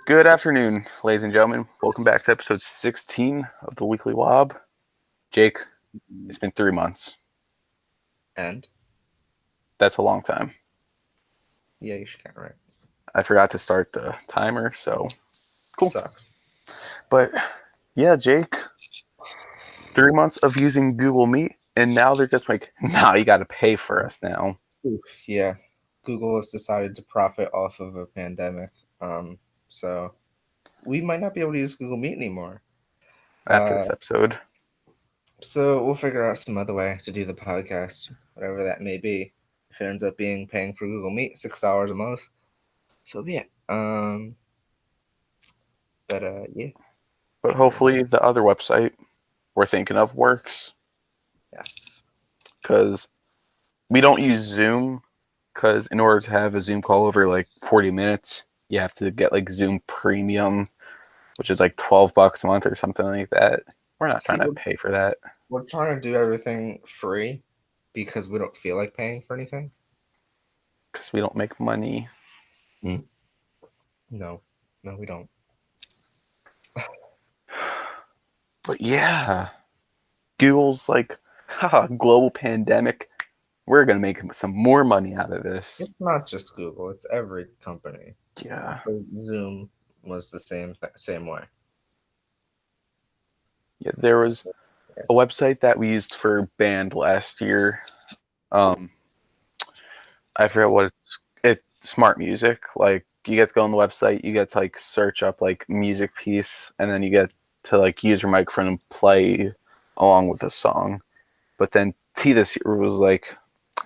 Good afternoon, ladies and gentlemen. Welcome back to episode 16 of the Weekly Wab. Jake, it's been 3 months. And? That's a long time. Yeah, you should count right. I forgot to start the timer, so cool. Sucks. But yeah, Jake, 3 months of using Google Meet, and now they're just like, nah, you got to pay for us now. Oof, yeah. Google has decided to profit off of a pandemic. So we might not be able to use Google Meet anymore. After this episode. So we'll figure out some other way to do the podcast, whatever that may be. If it ends up being paying for Google Meet $6 a month, so be it. Yeah. But hopefully the other website we're thinking of works. Yes. Because we don't use Zoom, because in order to have a Zoom call over like 40 minutes, you have to get like Zoom Premium, which is like $12 a month or something like that. We're not trying to pay for that. We're trying to do everything free because we don't feel like paying for anything. Because we don't make money. No, we don't. But yeah, Google's like, global pandemic. We're going to make some more money out of this. It's not just Google, it's every company. Yeah. Zoom was the same way. Yeah, there was a website that we used for band last year. I forget what it's Smart Music. Like, you get to go on the website, you get to like search up like music piece, and then you get to like use your microphone and play along with a song. But then T this year was like,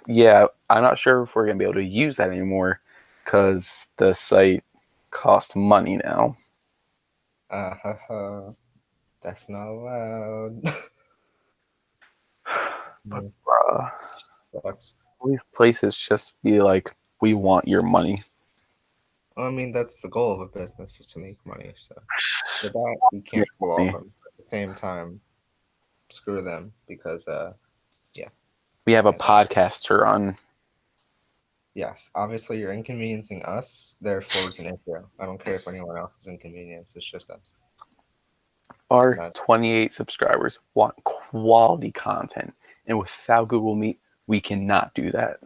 yeah, I'm not sure if we're gonna be able to use that anymore because the site costs money now. That's not allowed. But bruh, all these places just be like, we want your money. Well, I mean, that's the goal of a business, is to make money. So for that, you can't pull off them. At the same time, screw them because, yeah. We have a podcast to run. Yes, obviously you're inconveniencing us, therefore it's an issue. I don't care if anyone else is inconvenienced, it's just us. Our 28 subscribers want quality content, and without Google Meet, we cannot do that.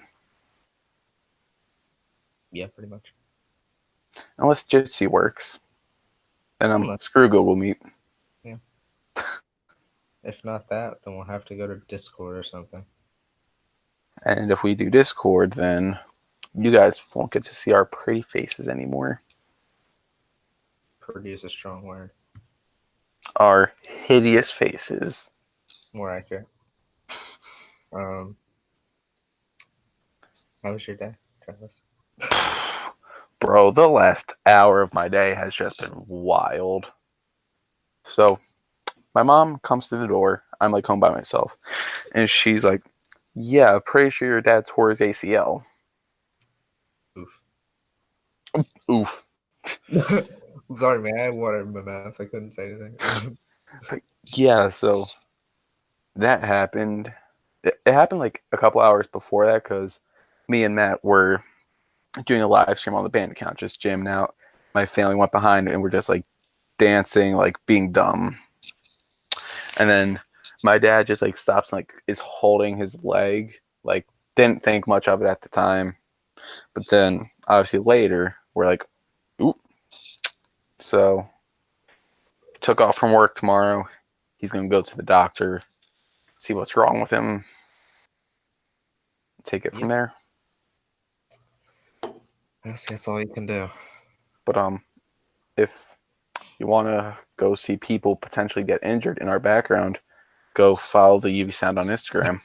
Yeah, pretty much. Unless Jitsi works. And screw Google Meet. Yeah. If not that, then we'll have to go to Discord or something. And if we do Discord, then you guys won't get to see our pretty faces anymore. Pretty is a strong word. Our hideous faces. More accurate. How was your day, Travis? Bro, the last hour of my day has just been wild. So, my mom comes to the door. I'm like home by myself. And she's like, yeah, pretty sure your dad tore his ACL. Oof. Sorry, man. I had water in my mouth. I couldn't say anything. Yeah, so that happened. It happened like a couple hours before that because me and Matt were doing a live stream on the band account, just jamming out. My family went behind and we're just like dancing, like being dumb. And then my dad just like stops and like is holding his leg. Like, didn't think much of it at the time. But then obviously later we're like, oop. So took off from work tomorrow. He's gonna go to the doctor, see what's wrong with him, take it from there. That's all you can do. But if you want to go see people potentially get injured in our background, go follow the UV Sound on Instagram.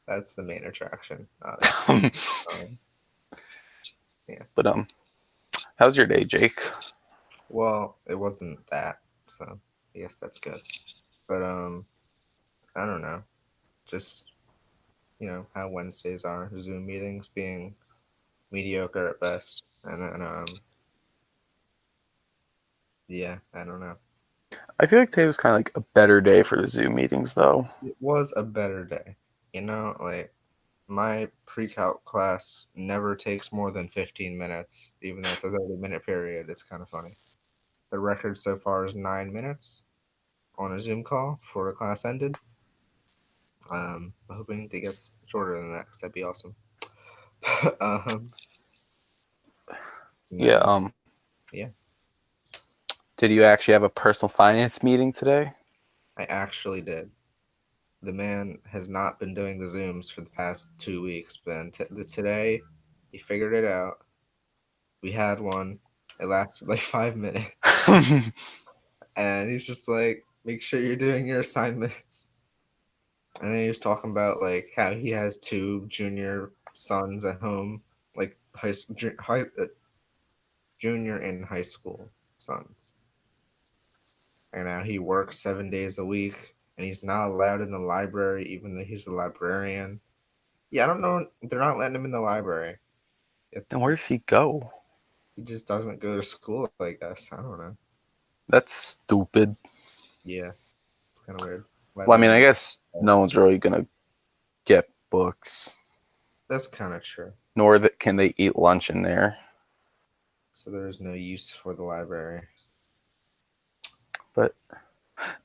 That's the main attraction. Yeah. But how's your day, Jake? Well, it wasn't that, so I guess that's good. But I don't know. Just how Wednesdays are, Zoom meetings being mediocre at best, and then yeah, I don't know. I feel like today was kind of like a better day for the Zoom meetings, though. It was a better day, like My pre-calc class never takes more than 15 minutes, even though it's a 30-minute period. It's kind of funny. The record so far is 9 minutes on a Zoom call before the class ended. I'm hoping it gets shorter than that because that'd be awesome. um, and Yeah. then, yeah, Did you actually have a personal finance meeting today? I actually did. The man has not been doing the Zooms for the past 2 weeks, but then today he figured it out. We had one. It lasted like 5 minutes. And he's just like, make sure you're doing your assignments. And then he was talking about like how he has two junior sons at home, like junior and high school sons. And now he works 7 days a week, and he's not allowed in the library, even though he's a librarian. Yeah, I don't know. They're not letting him in the library. Then It's where does he go? he just doesn't go to school. I guess I don't know. That's stupid. Yeah, it's kind of weird. Well, I mean, I Librarian. guess no one's really gonna get books, That's kind of true. nor that can they eat lunch in there. So there is no use for the library. But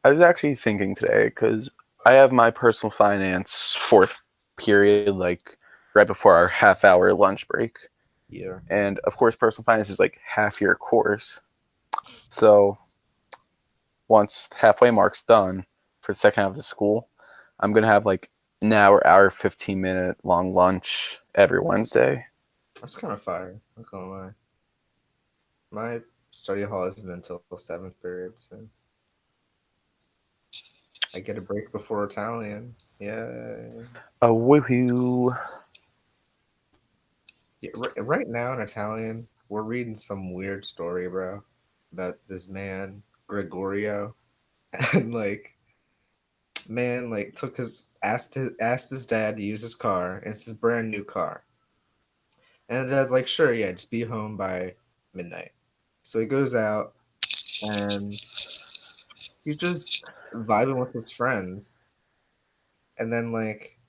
I was actually thinking today because I have my personal finance fourth period, like right before our half-hour lunch break, Yeah, and of course, personal finance is like half your course. So once halfway mark's done for the second half of the school, I'm gonna have like an hour, 15-minute long lunch every Wednesday. that's kind of fire. I'm not gonna lie. My study hall isn't until seventh period, so I get a break before Italian. Yeah. A woohoo! Yeah, right now in Italian, we're reading some weird story, bro, about this man Gregorio, and like, man, like asked his dad to use his car. And it's his brand new car, and the dad's like, sure, yeah, just be home by midnight. So he goes out and he's just vibing with his friends, and then like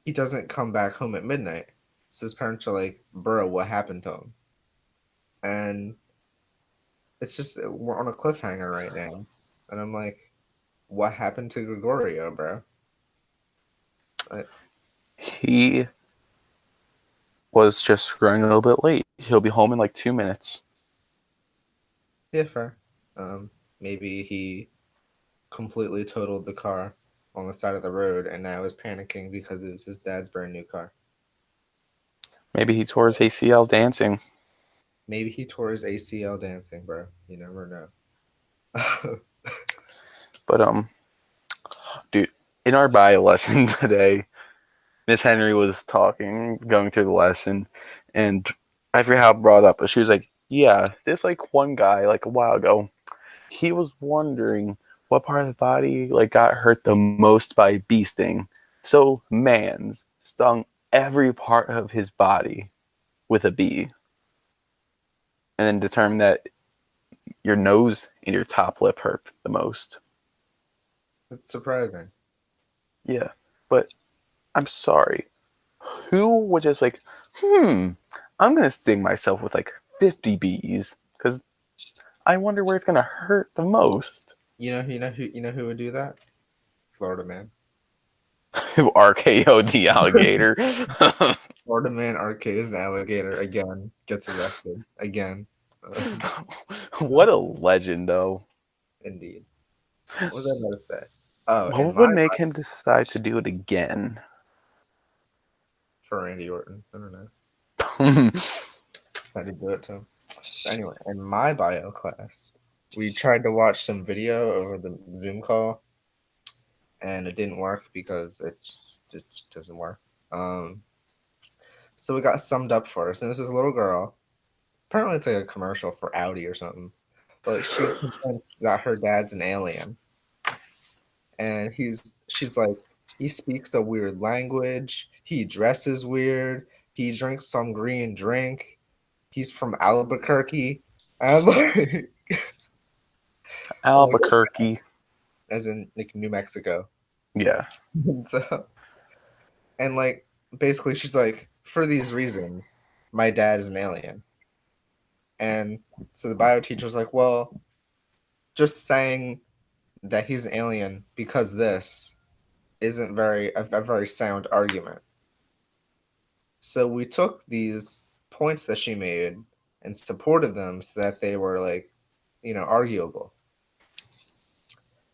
he doesn't come back home at midnight. So his parents are like, bro, what happened to him? And it's just we're on a cliffhanger right now, and I'm like, what happened to Gregorio, bro? I, He was just running a little bit late. He'll be home in like 2 minutes. yeah, fair. Um, Maybe he completely totaled the car on the side of the road, and now is panicking because it was his dad's brand new car. Maybe he tore his ACL dancing. Maybe he tore his ACL dancing, bro. You never know. But dude, in our bio lesson today, Miss Henry was talking, going through the lesson, and I forget how it brought up, but she was like, "Yeah, there's like one guy like a while ago. He was wondering what part of the body like got hurt the most by a bee sting. So man's stung every part of his body with a bee, and then determined that your nose and your top lip hurt the most." It's surprising. Yeah, but I'm sorry. Who would just like, I'm gonna sting myself with like 50 bees because I wonder where it's gonna hurt the most. You know who would do that? Florida man. Who RKO'd the alligator? Florida man RKs an alligator again, gets arrested again. What a legend, though. Indeed. What was I about to say? Oh, and What would my make him decide to do it again? for Randy Orton. I don't know. Had to do it to him. But anyway, in my bio class, we tried to watch some video over the Zoom call, and it didn't work because it just doesn't work. Um, so we got summed up for us, and it was this little girl. Apparently, it's like a commercial for Audi or something. But she convinced that her dad's an alien, and she's like, he speaks a weird language. He dresses weird. He drinks some green drink. He's from Albuquerque. I'm like, I'm like, Albuquerque. as in like New Mexico. Yeah. So, and like basically she's like, for these reasons, my dad is an alien. And so the bio teacher was like, well, just saying that he's an alien because this isn't a very sound argument. So we took these points that she made and supported them so that they were like, arguable.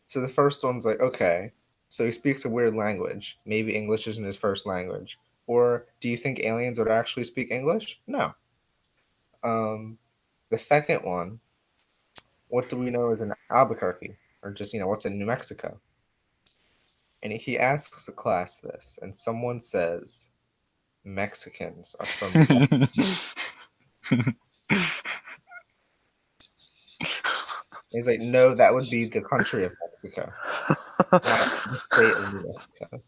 So the first one's like, okay, so he speaks a weird language. Maybe English isn't his first language. Or do you think aliens would actually speak English? No. The second one, what do we know is in Albuquerque? Or just, what's in New Mexico? And he asks the class this, and someone says, Mexicans are from New Mexico. He's like, no, that would be the country of Mexico, not the state of New Mexico.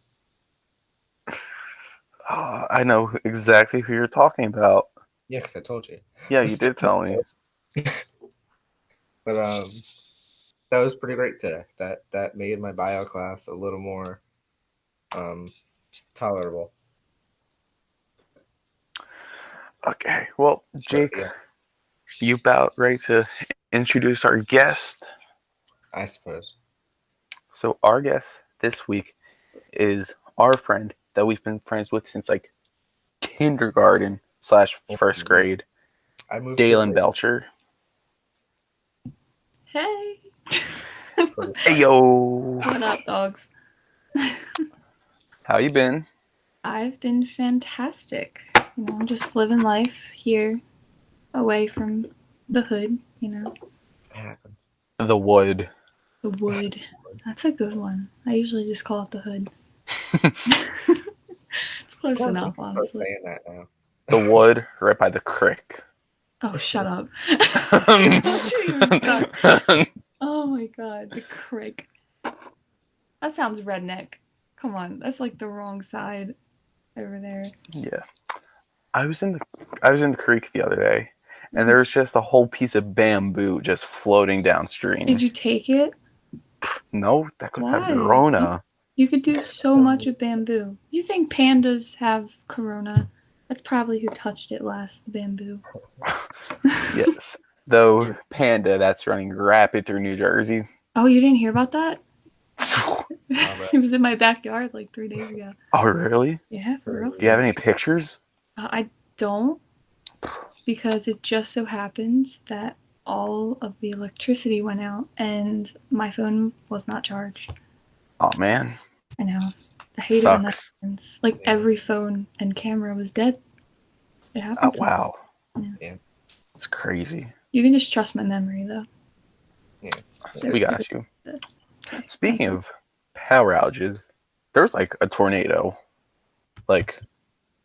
I know exactly who you're talking about. Yeah, because I told you. Yeah, you did tell me. But that was pretty great today. That made my bio class a little more tolerable. Okay, well, Jake, yeah. You about ready to introduce our guest? I suppose. So our guest this week is our friend that we've been friends with since like kindergarten / first grade. Dalen Belcher. Hey. Hey yo. What up, dogs? How you been? I've been fantastic. I'm just living life here, away from the hood. It happens. The wood. The wood. That's a good one. I usually just call it the hood. It's close enough, honestly. Saying that now. The wood, right by the creek. Oh, shut up! Don't you even start. Oh my god, the creek. That sounds redneck. Come on, that's like the wrong side over there. Yeah, I was in the creek the other day, and there was just a whole piece of bamboo just floating downstream. Did you take it? No, that could have had corona. You could do so much with bamboo. You think pandas have corona? That's probably who touched it last, the bamboo. Yes. Though Panda, that's running rapid through New Jersey. Oh, you didn't hear about that? It was in my backyard like 3 days ago. Oh, really? Yeah, for real. Do you have any pictures? I don't, because it just so happens that all of the electricity went out and my phone was not charged. Oh, man. I know. I hate it when that happens. Like, every phone and camera was dead. It happened. Oh, wow. Yeah. It's crazy. You can just trust my memory, though. Yeah. We got you. Okay. Speaking of power outages, there was like a tornado, like,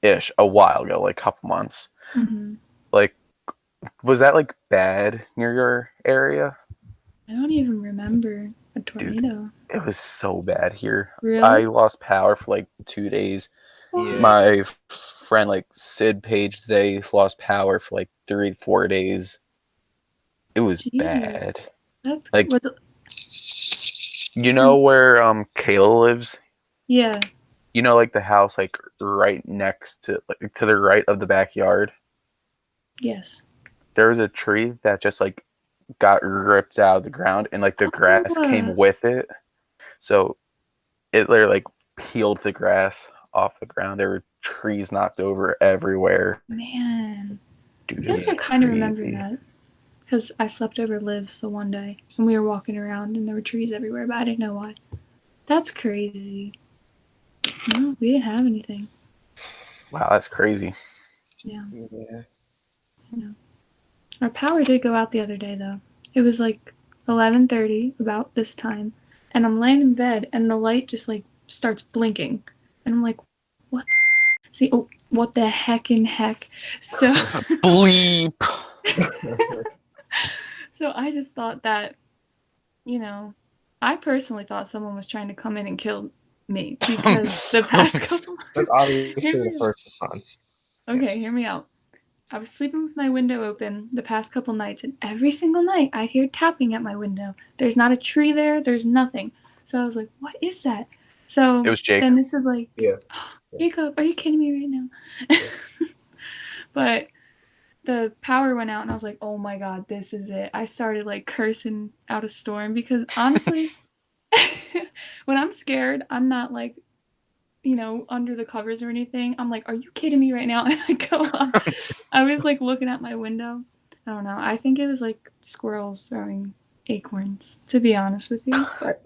ish, a while ago, like a couple months. Mm-hmm. Like, was that like bad near your area? I don't even remember a tornado. Dude, it was so bad here. Really? I lost power for like 2 days. Yeah. My friend, like Sid Page, they lost power for like 3 to 4 days. It was bad. That's like, you know where Kayla lives? Yeah. You know, like the house, like right next to, like to the right of the backyard. Yes. There was a tree that just like got ripped out of the ground, and like the grass came with it. So it literally like peeled the grass off the ground. There were trees knocked over everywhere. Man. Dude, I also kind of remember that. Because I slept over Liv's the one day, and we were walking around, and there were trees everywhere, but I didn't know why. That's crazy. No, we didn't have anything. Wow, that's crazy. Yeah. Our power did go out the other day, though. It was like 11:30, about this time, and I'm laying in bed, and the light just like starts blinking, and I'm like, "What? See, oh, what the heck in heck?" So bleep. So I just thought that, I personally thought someone was trying to come in and kill me because the past couple months. That's obviously the first response. Okay, hear me out. I was sleeping with my window open the past couple nights, and every single night I'd hear tapping at my window. There's not a tree there. There's nothing. So I was like, what is that? So it was Jake. Then this is like, yeah. Jacob, are you kidding me right now? But the power went out and I was like, oh my god, this is it. I started like cursing out a storm because honestly, when I'm scared, I'm not like, under the covers or anything. I'm like, are you kidding me right now? And I go up. I was like looking at my window. I don't know. I think it was like squirrels throwing acorns, to be honest with you. But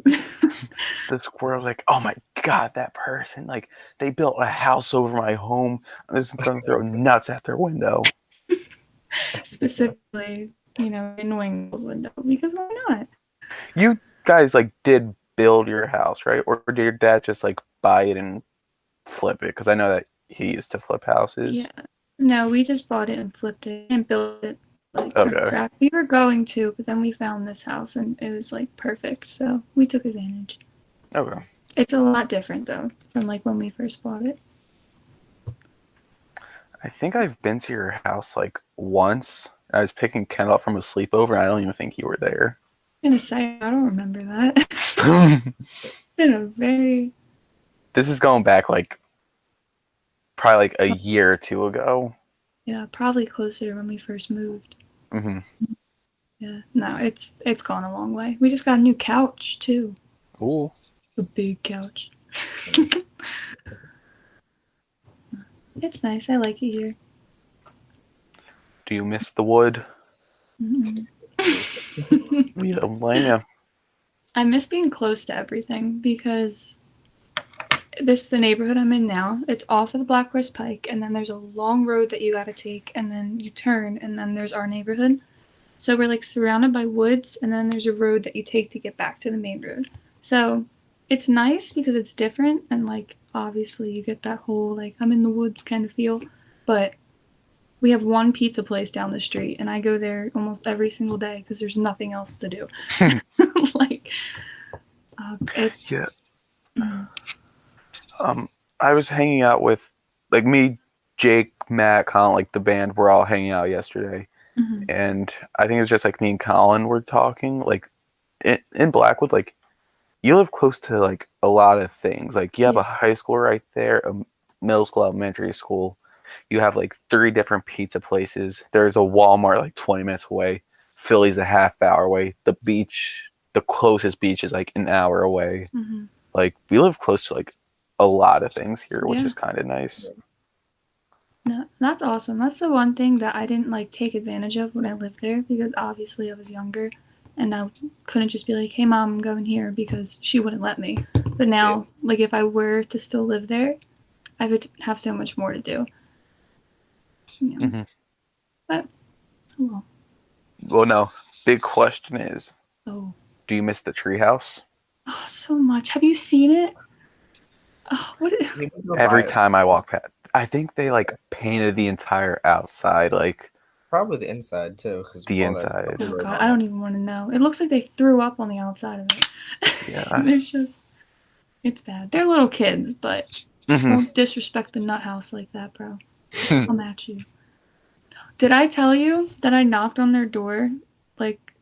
The squirrel like, oh my god, that person, like, they built a house over my home. I'm just going to throw nuts at their window. specifically, in New England's window, because why not? You guys like did build your house, right? Or did your dad just like buy it and flip it? Because I know that he used to flip houses. Yeah. No, we just bought it and flipped it and built it like from Okay. scratch. We were going to, but then we found this house and it was like perfect, so we took advantage. Okay. It's a lot different though from like when we first bought it. I think I've been to your house like once. I was picking Ken up from a sleepover, and I don't even think you were there. I'm gonna say I don't remember that. It's been a very This is going back like probably like a year or two ago. probably closer to when we first moved. Hmm. Yeah, no, it's gone a long way. We just got a new couch too, Ooh. a big couch. It's nice. I like it here. Do you miss the wood? Mm-hmm. We don't blame you. I miss being close to everything because the neighborhood I'm in now. It's off of the Black Horse Pike, and then there's a long road that you got to take, and then you turn, and then there's our neighborhood. So we're like surrounded by woods, and then there's a road that you take to get back to the main road. So it's nice because it's different, and like obviously you get that whole like I'm in the woods kind of feel. But we have one pizza place down the street, and I go there almost every single day because there's nothing else to do. Like it's Yeah. I was hanging out with like me, Jake, Matt, Colin, like the band. We're all hanging out yesterday, and I think it was just like me and Colin were talking. Like in Blackwood, like you live close to like a lot of things. Like you have a high school right there, a middle school, elementary school. You have like 3 different pizza places. There's a Walmart like 20 minutes away. Philly's a half hour away. The beach, the closest beach is like an hour away. Like we live close to like a lot of things here, which is kind of nice. No, that's awesome. That's the one thing that I didn't like take advantage of when I lived there because obviously I was younger and I couldn't just be like, "Hey mom, I'm going here," because she wouldn't let me. But now, like if I were to still live there, I would have so much more to do. But well. Well, no. Big question is, Oh, do you miss the treehouse? oh, so much. Have you seen it? Oh, what? Every time I walk past, I think they like painted the entire outside, like probably the inside too. the inside. Oh god, I don't even want to know. It looks like they threw up on the outside of it. Yeah. There's just, it's bad. They're little kids, but don't disrespect the nut house like that, bro. I'll at you. Did I tell you that I knocked on their door, like,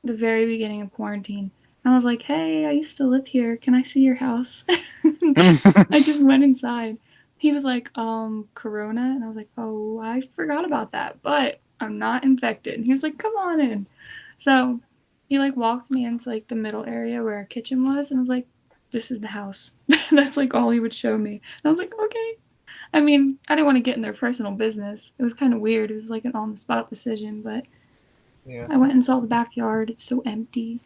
the very beginning of quarantine? And I was like, "Hey, I used to live here. Can I see your house?" I just went inside. He was like, Corona? And I was like, "Oh, I forgot about that, but I'm not infected." And he was like, "Come on in." So he, like, walked me into, like, the middle area where our kitchen was, and I was like, "This is the house." That's, like, all he would show me. And I was like, "Okay." I mean, I didn't want to get in their personal business. It was kind of weird. It was like an on-the-spot decision, but I went and saw the backyard. It's so empty.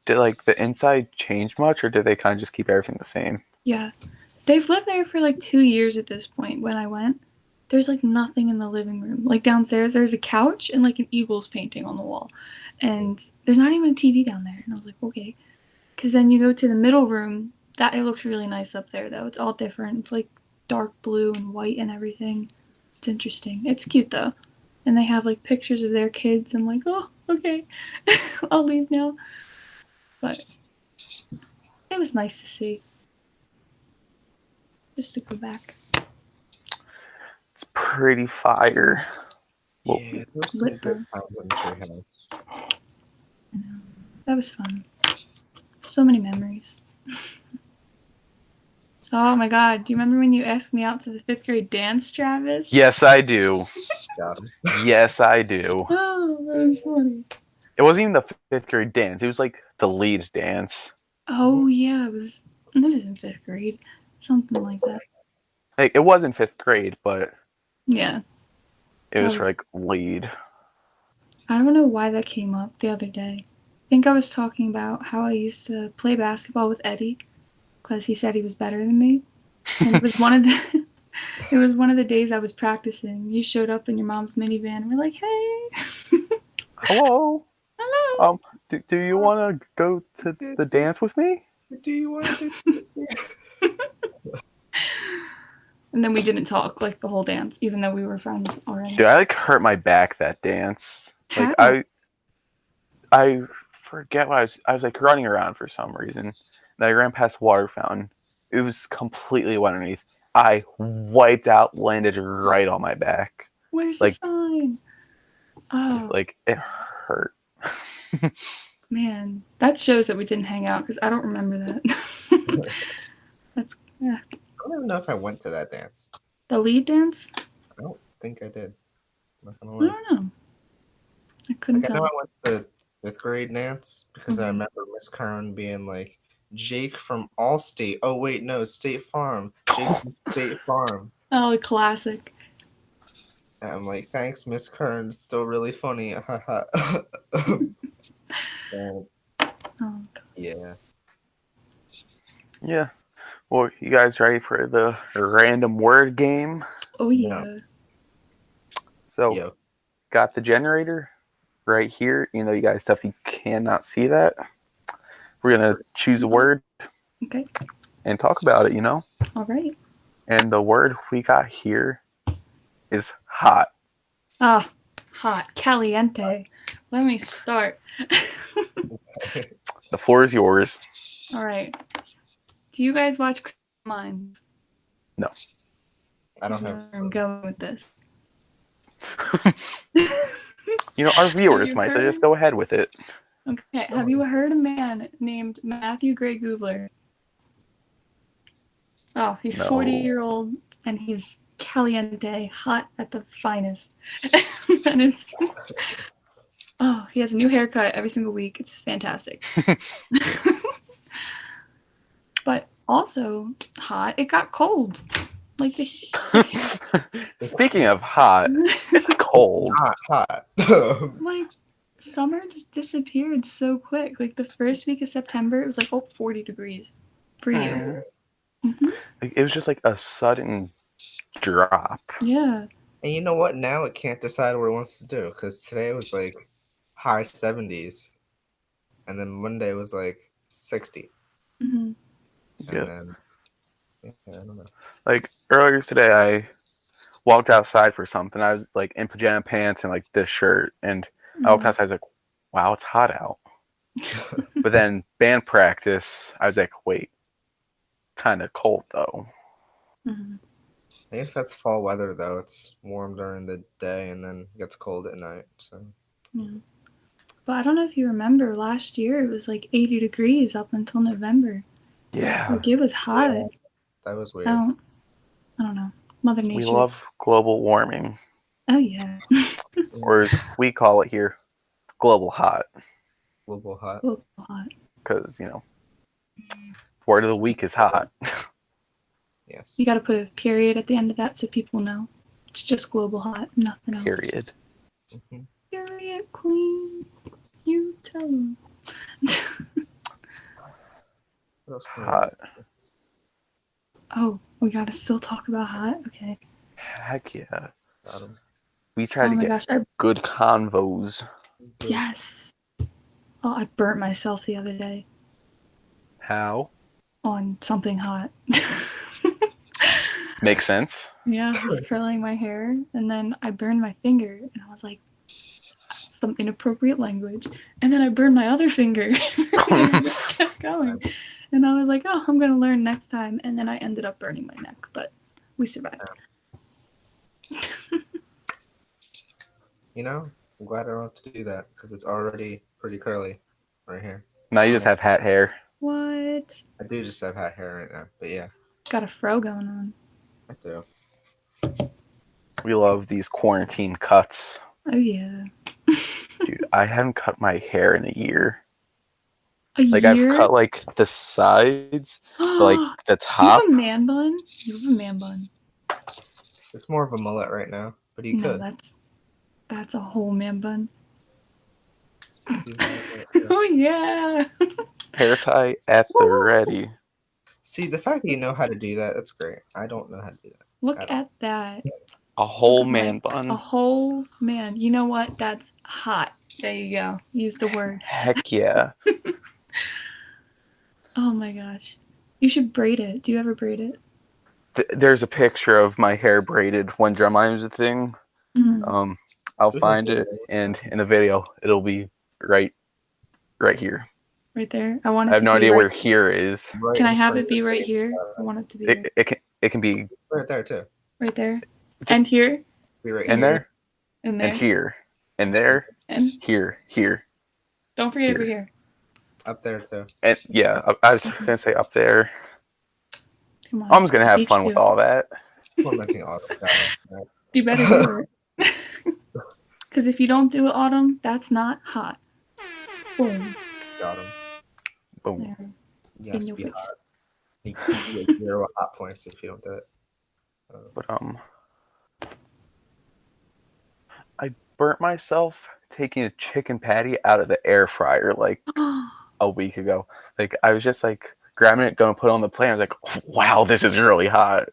Did like the inside change much, or did they kind of just keep everything the same? Yeah. They've lived there for like 2 years at this point when I went. There's like nothing in the living room. Like downstairs, there's a couch and like an Eagles painting on the wall. And there's not even a TV down there. And I was like, okay. Because then you go to the middle room. It looks really nice up there, though. It's all different. It's like dark blue and white and everything. It's interesting. It's cute, though. And they have like pictures of their kids. I'm like, oh, okay. I'll leave now. But it was nice to see. Just to go back. It's pretty fire. Yeah, it looks like a good time in the treehouse. I know. That was fun. So many memories. Oh my god, do you remember when you asked me out to the 5th grade dance, Travis? Yes, I do. Got him. Yes, I do. Oh, that was funny. It wasn't even the 5th grade dance. It was like the lead dance. Oh yeah, it was in 5th grade. Something like that. Like it was in 5th grade, but Yeah. it was for like lead. I don't know why that came up the other day. I think I was talking about how I used to play basketball with Eddie because he said he was better than me. And it was one of the it was one of the days I was practicing. You showed up in your mom's minivan and we're like, "Hey." Hello. Hello. Do you want to go to the dance with me? Do you want to? And then we didn't talk like the whole dance, even though we were friends already. Dude, I like hurt my back that dance. Like How? I forget what I was like running around for some reason. And I ran past a water fountain. It was completely wet underneath. I wiped out, landed right on my back. Where's Like, the sign? Oh. Like it hurt. Man, that shows that we didn't hang out because I don't remember that. That's yeah. I don't even know if I went to that dance. The lead dance? I don't think I did. Not gonna I lie. don't know. I couldn't Like, I tell. know I went to 5th grade dance because I remember Miss Kern being like, Jake from Allstate. Oh wait, no, State Farm. Jake from State Farm. Oh, a classic. And I'm like, thanks, Miss Kern. Still really funny. And, Oh, God. yeah. Yeah. Well, you guys ready for the random word game? Oh yeah. So, Yo. got the generator right here. You know, you guys definitely cannot see that. We're gonna choose a word Okay. and talk about it. You know. All right. And the word we got here is hot. Ah, hot. Caliente. Let me start. The floor is yours. All right. Do you guys watch Criminal Minds? No. I don't Where have. I'm going with this. You know, our viewers might, so heard? just go ahead with it. Okay. Have you heard a man named Matthew Gray Gubler? Oh, he's No. 40-year-old and he's caliente, hot at the finest. And it's, oh, he has a new haircut every single week. It's fantastic. But also hot, it got cold. Like Speaking of hot, it's cold. Hot. like summer just disappeared so quick. Like the first week of September, it was like 40 degrees for you. Mm-hmm. It was just like a sudden drop. Yeah. And you know what? Now it can't decide what it wants to do because today was like high 70s, and then Monday was like 60. Mm-hmm. Yeah. And then, I don't know. Like earlier today, I walked outside for something. I was like in pajama pants and like this shirt, and I walked outside. I was like, "Wow, it's hot out." But then band practice, I was like, "Wait, kind of cold though." Mm-hmm. I guess that's fall weather though. It's warm during the day and then gets cold at night. So. Yeah. But I don't know if you remember last year it was like 80 degrees up until November. Yeah. Like it was hot. Yeah, that was weird. I don't know. Mother Nature. We love global warming. Oh yeah. Or as we call it here, global hot. Global hot. Global hot. Because, you know, word of the week is hot. Yes. You got to put a period at the end of that so people know. It's just global hot, nothing else. Period. Mm-hmm. Period, queen. You tell them. Hot. Oh, we got to still talk about hot? Okay. Heck yeah. Got 'em. We try to get good convos. Yes. Oh, I burnt myself the other day. How? On something hot. Makes sense. Yeah, I was curling my hair, and then I burned my finger, and I was like, some inappropriate language. And then I burned my other finger, and I just kept going. And I was like, oh, I'm going to learn next time. And then I ended up burning my neck, but we survived. You know, I'm glad I don't have to do that because it's already pretty curly right here. Now you just have hat hair. What? I do just have hat hair right now, but yeah. Got a fro going on. I do. We love these quarantine cuts. Oh yeah. Dude, I haven't cut my hair in a year. A Like, I've year? cut, like, the sides, but, like, the You have top. a man bun? You have a man bun. It's more of a mullet right now, but you No, could. that's a whole man bun. He's a mullet, yeah. Oh yeah. Hair tie at the ready. See, the fact that you know how to do that, that's great. I don't know how to do that. Look at that. A whole Look at man a bun. whole man. You know what? That's hot. There you go. Use the word. Heck yeah. Oh my gosh. You should braid it. Do you ever braid it? There's a picture of my hair braided when drumline was a thing. Mm-hmm. I'll We can find do it, that. and in the video, it'll be right here. Right there. I want it I have to no be idea right. where here is. Right Can I in have front it be of right the- here? I want it to be right, It can be Right there too. right there. Just- And here. Be right in here. there, And there. and here, and there, And here, don't forget here. over here. Up there too. and yeah. I was gonna say up there. Come on. I'm just gonna have Beach fun with view. all that. Implementing auto style. You better do it. Because if you don't do it, Autumn, that's not hot. Boom. Got him. Boom. There. You In have your to be face. hot. You get 0 hot points if you don't do it. But I burnt myself taking a chicken patty out of the air fryer like a week ago. Like, I was just like grabbing it, going to put it on the plate. I was like, wow, this is really hot.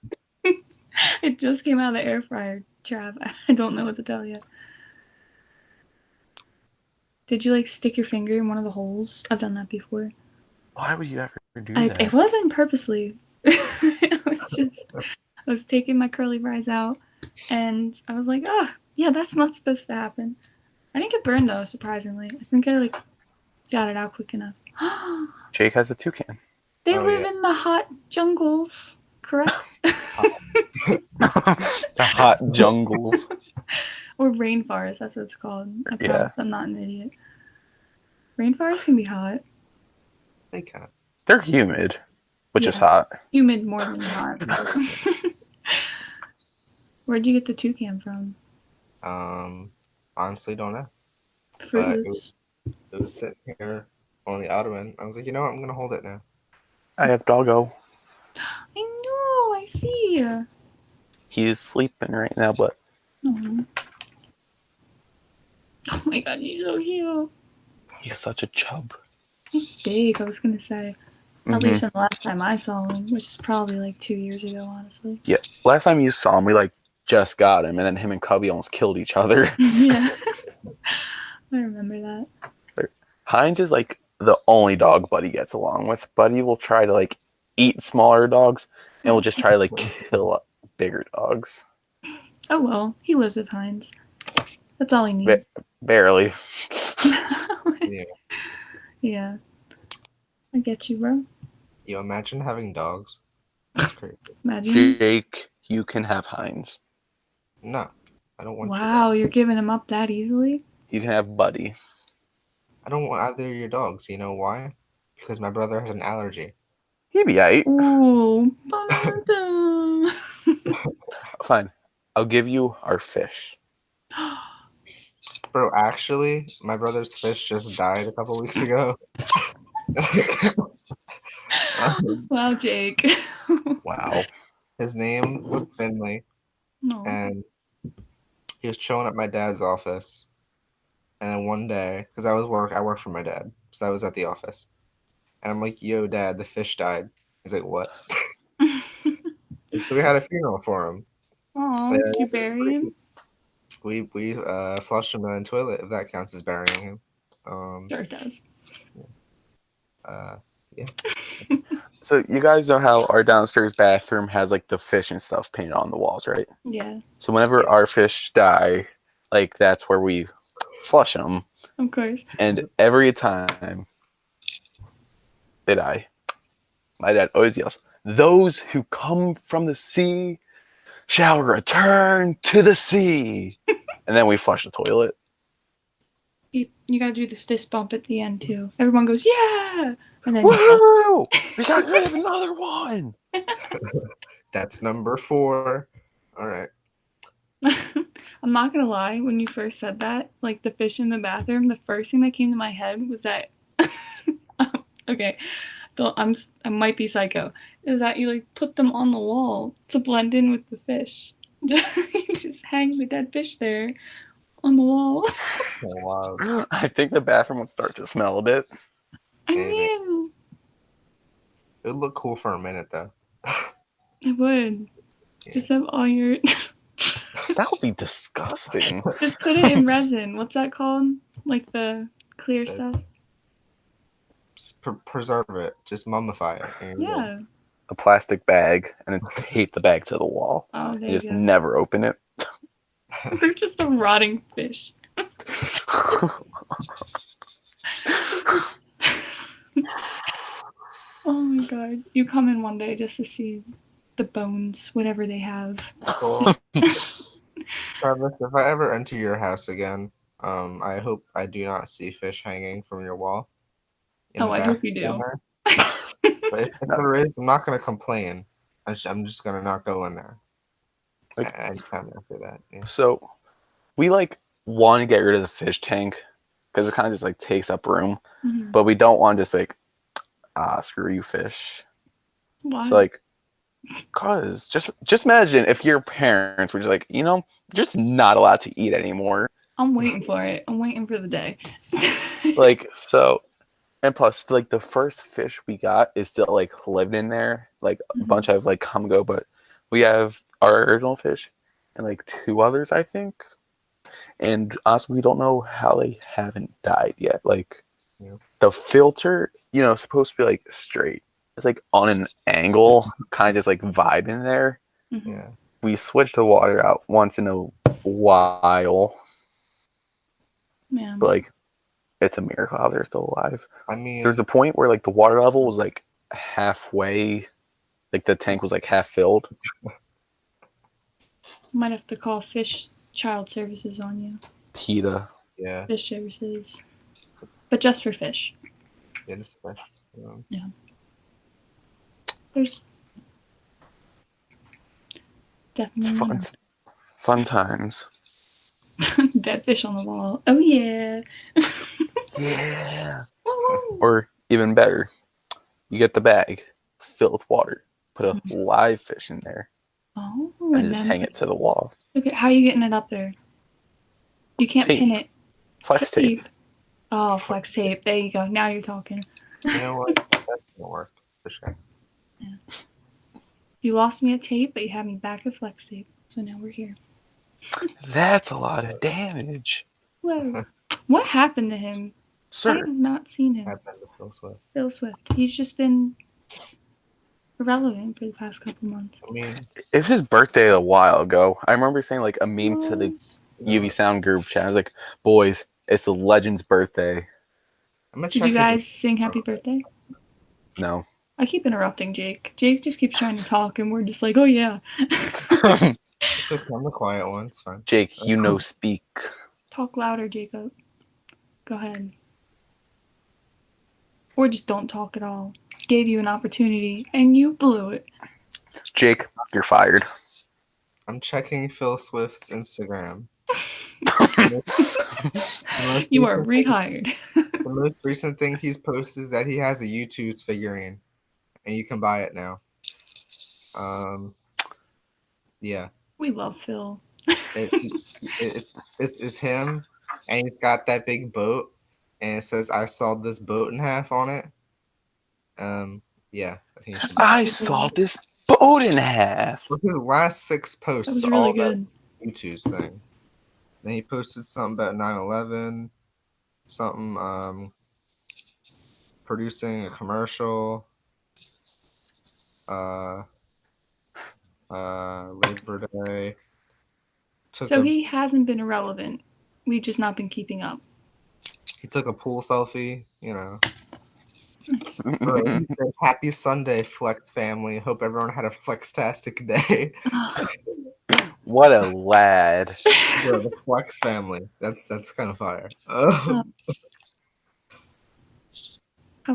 It just came out of the air fryer, Trav. I don't know what to tell you. Did you like stick your finger in one of the holes? I've done that before. Why would you ever do It that? wasn't purposely. It was just, I was taking my curly fries out and I was like, oh, yeah, that's not supposed to happen. I didn't get burned though, surprisingly. I think I like got it out quick enough. Jake has a toucan. They Oh, live yeah. in the hot jungles, correct? The hot jungles. Or rainforest, that's what it's called. I promise Yeah. I'm not an idiot. Rainforests can be hot. They can. They're humid, which is Yeah. hot. Humid more than hot. Where'd you get the toucan from? Honestly, don't know. Fruit But Loops. it was sitting here on the ottoman. I was like, you know what? I'm gonna hold it now. I have doggo. I know, I see. He is sleeping right now, but Aw. Oh my god, he's so cute. he's such a chub. He's big, I was gonna say. At least from the last time I saw him, which is probably like 2 years ago, honestly. Yeah. Last time you saw him, we like just got him, and then him and Cubby almost killed each other. Yeah. I remember that. Heinz is like the only dog Buddy gets along with. Buddy will try to like eat smaller dogs and will just try to like kill bigger dogs. Oh well, he lives with Heinz. That's all he needs. Barely. Yeah. Yeah. I get you, bro. You imagine having dogs? That's crazy. Imagine. Jake, you can have Heinz. No, I don't want your Wow, dog. you're giving him up that easily? You can have Buddy. I don't want either of your dogs. You know why? Because my brother has an allergy. He'd be aight. Ooh. Ba-da-da. Fine. I'll give you our fish. Bro, actually, my brother's fish just died a couple weeks ago. Wow, Jake. Wow. His name was Finley, No. and he was chilling at my dad's office. And then one day, because I worked for my dad, so I was at the office. And I'm like, yo, Dad, the fish died. He's like, what? So we had a funeral for him. Aw, did you bury him? We flushed him in the toilet, if that counts as burying him. Sure it does. Yeah. So you guys know how our downstairs bathroom has like the fish and stuff painted on the walls, right? Yeah, So whenever our fish die, like that's where we flush them. of course. And every time they die, my dad always yells, "Those who come from the sea shall return to the sea." And then we flush the toilet. You gotta do the fist bump at the end too. Everyone goes, yeah! And then Woo! We got rid of another one! That's number 4. All right. I'm not gonna lie, when you first said that, like the fish in the bathroom, the first thing that came to my head was that okay, I might be psycho. Is that you like put them on the wall to blend in with the fish? You just hang the dead fish there on the wall. Oh, wow. I think the bathroom would start to smell a bit. I Maybe. mean, It would look cool for a minute, though. it would. Yeah. Just have all your. That would be disgusting. Just put it in resin. What's that called? Like the clear stuff? Preserve it. Just mummify it. And you're Yeah. A plastic bag and then tape the bag to the wall. Oh, there And you just go. never open it. They're just a rotting fish. Oh my god. You come in one day just to see the bones, whatever they have. Well, Travis, if I ever enter your house again, I hope I do not see fish hanging from your wall. Oh, I hope you do. But if there is, I'm not going to complain. I'm just going to not go in there. Like- Anytime after that. Yeah. So we like want to get rid of the fish tank because it kind of just like takes up room, Mhm. but we don't want to just be like, screw you, fish. Why? So like, cause just imagine if your parents were just like, you're just not allowed to eat anymore. I'm waiting for it. I'm waiting for the day. Like so, and plus like the first fish we got is still like living in there. Like a bunch have like come and go, but we have our original fish and like 2 others, I think. And honestly, we don't know how they haven't died yet. Like the filter, is supposed to be like straight. It's like on an angle, kind of just like vibing there. Yeah. We switched the water out once in a while, Man. but like it's a miracle how they're still alive. I mean, There's a point where like the water level was like halfway, like the tank was like half filled. Might have to call fish child services on you. PETA. yeah. Fish services. But just for fish. Yeah, just fish. Yeah. There's definitely Fun times. dead fish on the wall. Oh yeah. Yeah. Or even better, you get the bag, fill it with water, put a live fish in there, Oh, and just hang it to the wall. Okay, how are you getting it up there? You can't Tape. pin it. Flex tape. Oh, flex tape. There you go. Now you're talking. You know what? That's going to work. For sure. Yeah. You lost me at tape, but you had me back at flex tape. So now we're here. That's a lot of damage. Whoa. What happened to him? I Sir. have not seen him. Happened to Phil Swift. Phil Swift. He's just been irrelevant for the past couple months. I mean, It was his birthday a while ago. I remember saying like a meme to the UV Sound group chat. I was like, boys, it's the legend's birthday. Did you guys sing happy birthday? No. I keep interrupting Jake. Jake just keeps trying to talk, and we're just like, oh yeah. It's okay. I'm the quiet one. It's fine. Jake, speak. Talk louder, Jacob. Go ahead. Or just don't talk at all. Gave you an opportunity, and you blew it. Jake, you're fired. I'm checking Phil Swift's Instagram. You are rehired. The most recent thing he's posted is that he has a U2's figurine, and you can buy it now. Yeah. We love Phil. It's him, and he's got that big boat, and it says "I sawed this boat in half" on it. Yeah, I think I saw this boat in half. Look at his last 6 posts. That was really good. U2's thing. Then he posted something about 9/11, something producing a commercial, Labor Day. So he hasn't been irrelevant. We've just not been keeping up. He took a pool selfie, Nice. He said, "Happy Sunday, Flex family. Hope everyone had a flextastic day." What a lad. Bro, the Flex family. That's kind of fire. How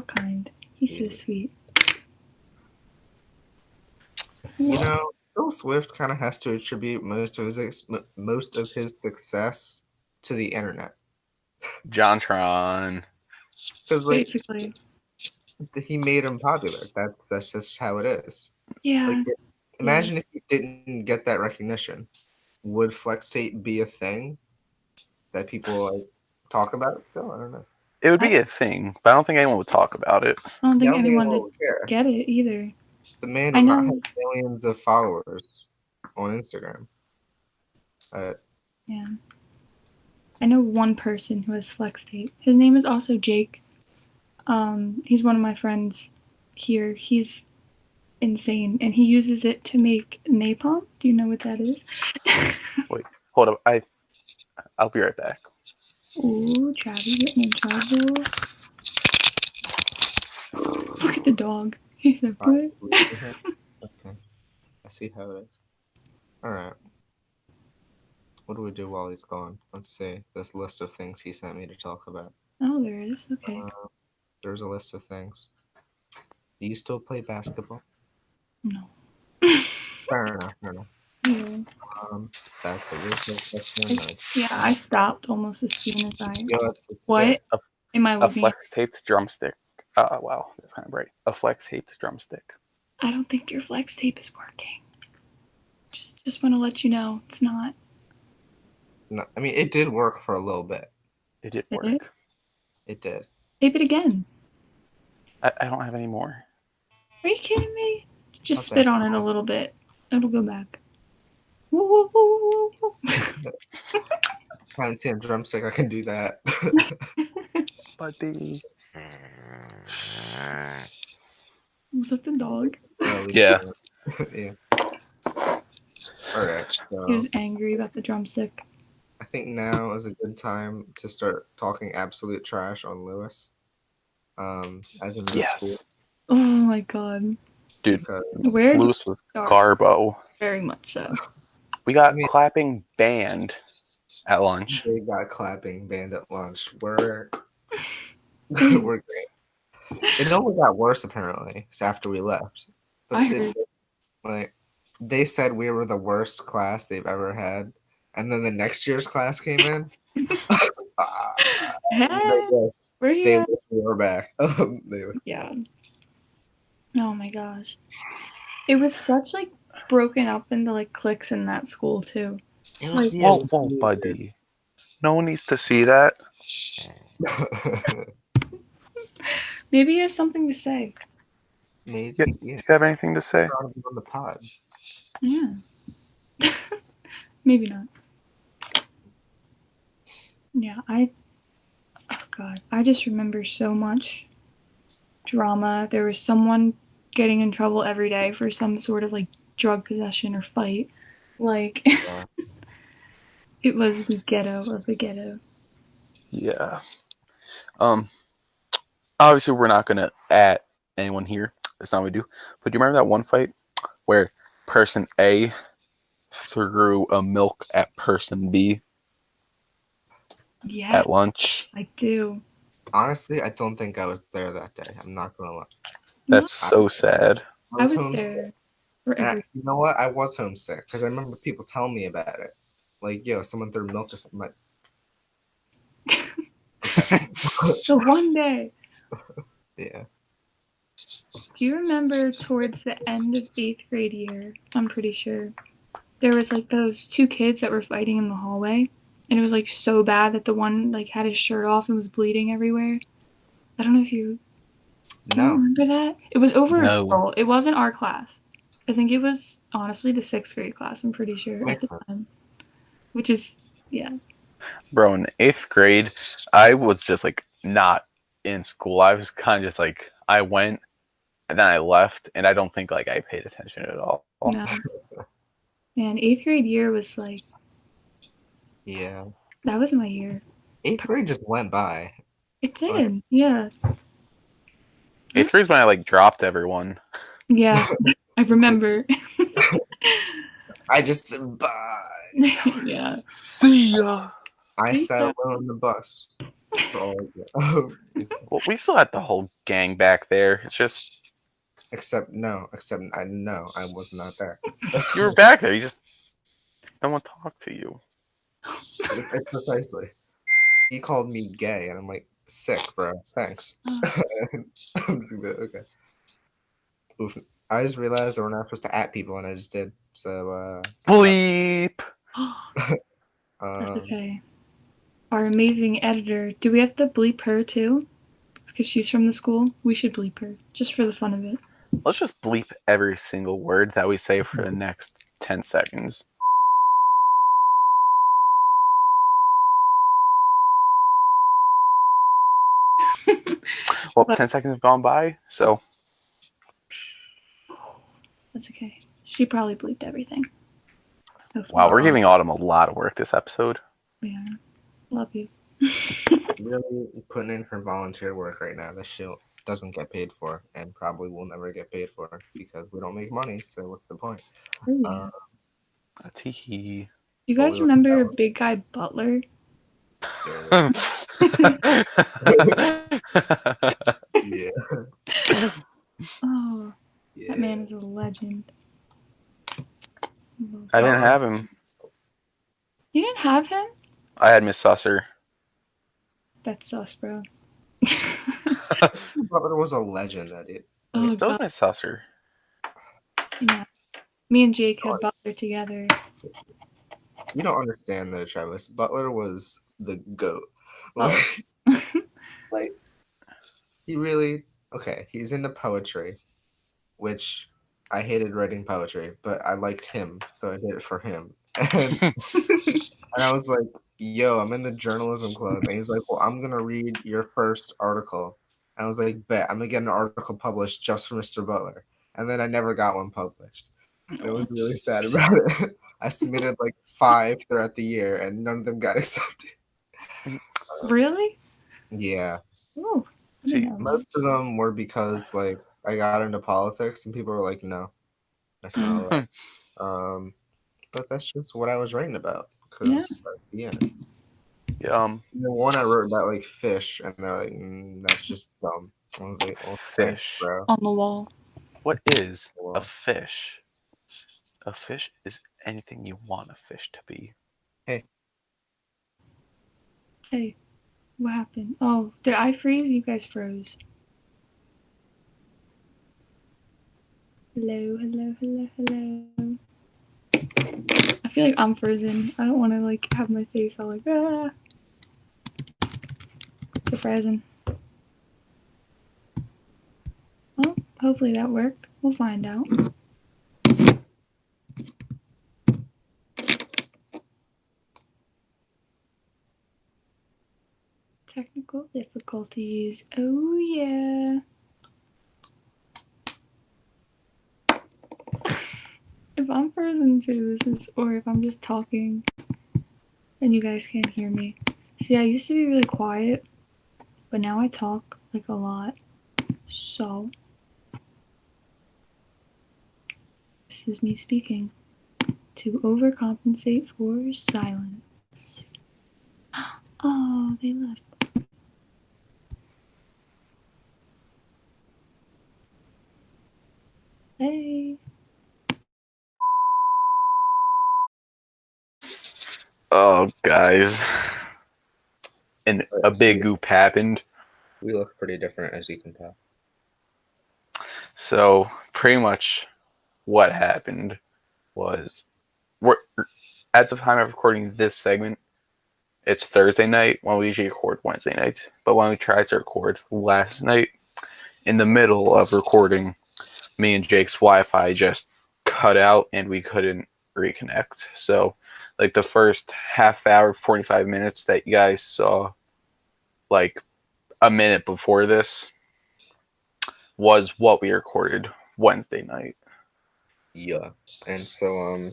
kind. He's so Yeah. sweet. You know, Phil Swift kind of has to attribute most of his success to the internet. JonTron. Because like Basically. he made him popular. That's just how it is. Yeah. Like, imagine if you didn't get that recognition. Would flex tape be a thing that people like talk about still? I don't know. It would be a thing, but I don't think anyone would talk about it. I don't think Yeah, I don't think anyone anyone would would care. get it either. The man I does not know. have millions of followers on Instagram. Yeah. I know one person who has flex tape. His name is also Jake. He's one of my friends here. He's insane, and he uses it to make napalm. Do you know what that is? Wait, hold up. I'll be right back. Ooh, Travis getting in trouble. Look at the dog. He's a good. Okay. I see how it is. Alright. What do we do while he's gone? Let's see. This list of things he sent me to talk about. Oh, there is. Okay. There's a list of things. Do you still play basketball? No. Fair enough. Yeah. That's a real question. Yeah, I stopped almost as soon as I. Yo, it's What dead. am I A looking at? flex taped drumstick. Wow, that's kind of bright. A flex taped drumstick. I don't think your flex tape is working. Just want to let you know it's not. No, I mean, it did work for a little bit. It did Did work. it? It did. Tape it again. I don't have any more. Are you kidding me? Just Okay. spit on it a little bit. It'll go back. Woo, woo, woo, woo, woo. I haven't seen a drumstick. I can do that. Buddy. Was that the dog? Yeah. Yeah. All right. So He was angry about the drumstick. I think now is a good time to start talking absolute trash on Lewis. As in this school. Yes. Oh my god. Dude, Because Where? Lewis was Garbo. Very much so. We got clapping band at lunch. they got clapping band at lunch. We're great. It only got worse apparently after we left. But I heard. like they said we were the worst class they've ever had, and then the next year's class came in. Hey, where you They at? wish we were back. Yeah. Oh my gosh. It was such like broken up into like cliques in that school too. Like, Whoa, buddy. No one needs to see that. maybe he has something to say. Maybe. Do you have anything to say? On the pod. Yeah. Maybe not. Yeah, oh god, I just remember so much drama. There was someone getting in trouble every day for some sort of like drug possession or fight. Like, it was the ghetto of the ghetto. Yeah. Obviously, we're not going to at anyone here. That's not what we do. But do you remember that one fight where person A threw a milk at person B Yes, at lunch? I do. Honestly, I don't think I was there that day. I'm not gonna lie. That's so sad. I was homesick. there for And you know what? I was homesick because I remember people telling me about it. Like, yo, someone threw milk at somebody. So one day. Yeah. Do you remember towards the end of 8th grade year, I'm pretty sure, there was like those two kids that were fighting in the hallway, and it was like so bad that the one like had his shirt off and was bleeding everywhere? I don't know if you don't remember that? It was over a girl. It wasn't our class. I think it was honestly the 6th grade class, I'm pretty sure at the time. Which is, yeah. Bro, in 8th grade, I was just like not in school. I was kind of just like, I went and then I left, and I don't think like I paid attention at all. No. And 8th grade year was like, yeah, that was my year. 8th grade just went by. It did, yeah. 8th grade is when I like dropped everyone. Yeah, I remember. I just said bye. Yeah. See ya. I Peace sat out. alone on the bus for all of it. Oh, Well, we still had the whole gang back there. It's just except I know I was not there. you were back there. You just no one talked to you. It's precisely. He called me gay, and I'm like, sick, bro. Thanks. I'm just like, okay. Oof. I just realized that we're not supposed to at people, and I just did. So, Bleep. That's um, okay. Our amazing editor. Do we have to bleep her too? Because she's from the school. We should bleep her just for the fun of it. Let's just bleep every single word that we say for the next 10 seconds. Well, But 10 seconds have gone by, so that's okay. She probably bleeped everything. Hopefully. wow, we're giving Autumn a lot of work this episode. Yeah. Love you. really putting in her volunteer work right now that she doesn't get paid for, and probably will never get paid for because we don't make money. So what's the point? Oh, yeah. Tee. You Well, guys we remember Big Guy Butler? yeah. Yeah. Oh, Yeah. that man is a legend. I didn't have him. You didn't have him? I had Miss Susser. That's sus, bro. Butler was a legend at it. Oh, That was God. Miss Susser. Yeah. Me and Jake had Butler together. You don't understand though, Travis. Butler was the GOAT. Oh. Like he really okay, he's into poetry, which I hated writing poetry, but I liked him, so I did it for him. And and I was like, yo, I'm in the journalism club. And he's like, well, I'm gonna read your first article. And I was like, bet, I'm gonna get an article published just for Mr. Butler. And then I never got one published. And I was really sad about it. I submitted like 5 throughout the year and none of them got accepted. Really? Yeah. Oh, I See, didn't know that. Most of them were because like I got into politics and people were like, no, that's not allowed. But that's just what I was writing about. Because yeah. Yum. The one I wrote about like fish, and they're like, "That's just dumb." I was like, "Well, thanks, Fish. bro." On the wall. What is a Well, fish? A fish is anything you want a fish to be. Hey, what happened? Oh, did I freeze? You guys froze. Hello, hello, hello, hello. I feel like I'm frozen. I don't want to like have my face all like ah. Surprising. Well, hopefully that worked. We'll find out. Technical difficulties. Oh yeah. If I'm frozen too, this is, or if I'm just talking and you guys can't hear me. See, I used to be really quiet, but now I talk like a lot. So, this is me speaking to overcompensate for silence. Oh, they left. Hey. Oh, guys. And a big goop happened. we look pretty different, as you can tell. So, pretty much what happened was, as of time of recording this segment, it's Thursday night when we usually record Wednesday nights. But when we tried to record last night, in the middle of recording, me and Jake's Wi-Fi just cut out and we couldn't reconnect. So, like the first half hour, 45 minutes that you guys saw, like a minute before this, was what we recorded Wednesday night. Yeah, and so